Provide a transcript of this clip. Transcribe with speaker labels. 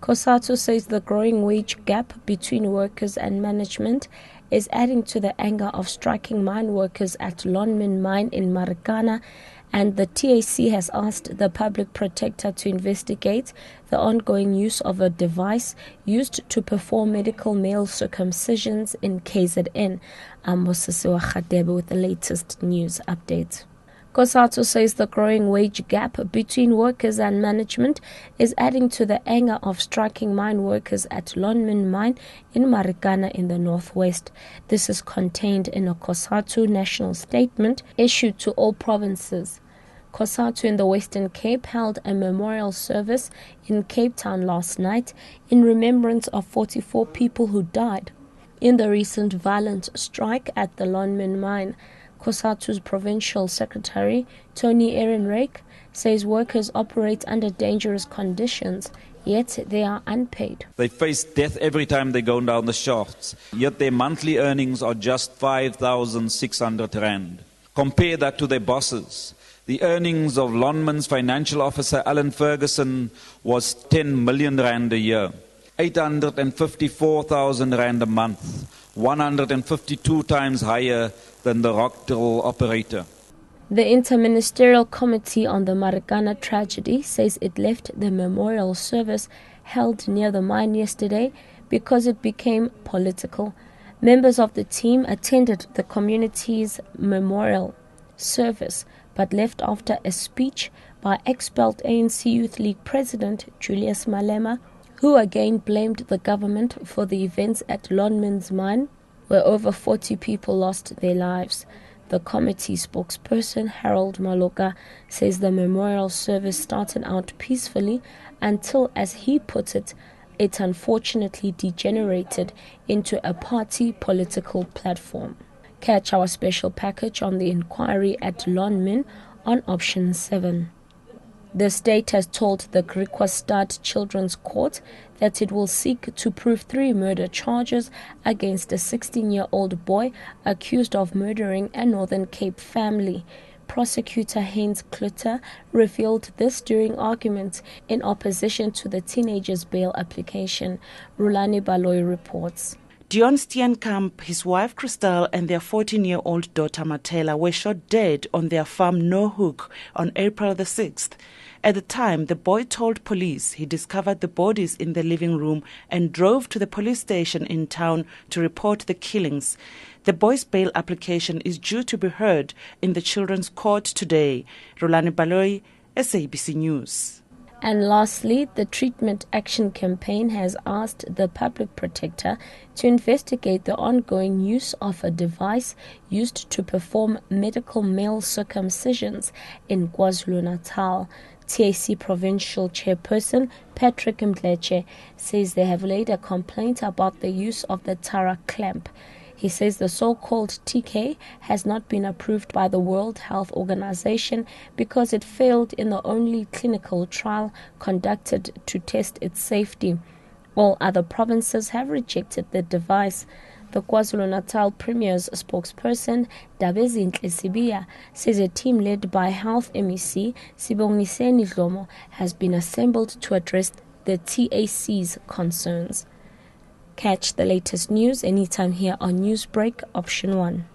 Speaker 1: Cosatu says the growing wage gap between workers and management is adding to the anger of striking mine workers at Lonmin mine in Marikana, and the TAC has asked the public protector to investigate the ongoing use of a device used to perform medical male circumcisions in KZN. I'm Mosisiwa Khadebe with the latest news update. Cosatu says the growing wage gap between workers and management is adding to the anger of striking mine workers at Lonmin mine in Marikana in the northwest. This is contained in a Cosatu national statement issued to all provinces. Cosatu in the Western Cape held a memorial service in Cape Town last night in remembrance of 44 people who died in the recent violent strike at the Lonmin mine. Cosatu's provincial secretary, Tony Ehrenreich, says workers operate under dangerous conditions, yet they are unpaid.
Speaker 2: They face death every time they go down the shafts, yet their monthly earnings are just 5,600 rand. Compare that to their bosses. The earnings of Lonmin's financial officer, Alan Ferguson, was 10 million rand a year, 854,000 rand a month, 152 times higher than the Rockdale operator.
Speaker 1: The Interministerial Committee on the Marikana tragedy says it left the memorial service held near the mine yesterday because it became political. Members of the team attended the community's memorial service but left after a speech by expelled ANC Youth League President Julius Malema, who again blamed the government for the events at Lonmin's mine, where over 40 people lost their lives. The committee spokesperson, Harold Maloka, says the memorial service started out peacefully until, as he put it, it unfortunately degenerated into a party political platform. Catch our special package on the inquiry at Lonmin on option 7. The state has told the Griquastad Children's Court that it will seek to prove 3 murder charges against a 16-year-old boy accused of murdering a Northern Cape family. Prosecutor Heinz Klutter revealed this during arguments in opposition to the teenager's bail application. Rulani Baloy reports.
Speaker 3: Dion Steenkamp, his wife Christelle, and their 14-year-old daughter Matela were shot dead on their farm No Hook on April the 6th. At the time, the boy told police he discovered the bodies in the living room and drove to the police station in town to report the killings. The boy's bail application is due to be heard in the Children's Court today. Rulani Baloy, SABC News.
Speaker 1: And lastly, the Treatment Action Campaign has asked the public protector to investigate the ongoing use of a device used to perform medical male circumcisions in KwaZulu-Natal. TAC Provincial Chairperson Patrick Mdleche says they have laid a complaint about the use of the Tara clamp. He says the so-called TK has not been approved by the World Health Organization because it failed in the only clinical trial conducted to test its safety. All other provinces have rejected the device. The KwaZulu-Natal Premier's spokesperson, Dabezinhle Sibiya, says a team led by Health MEC Sibongiseni Dlomo has been assembled to address the TAC's concerns. Catch the latest news anytime here on Newsbreak Option 1.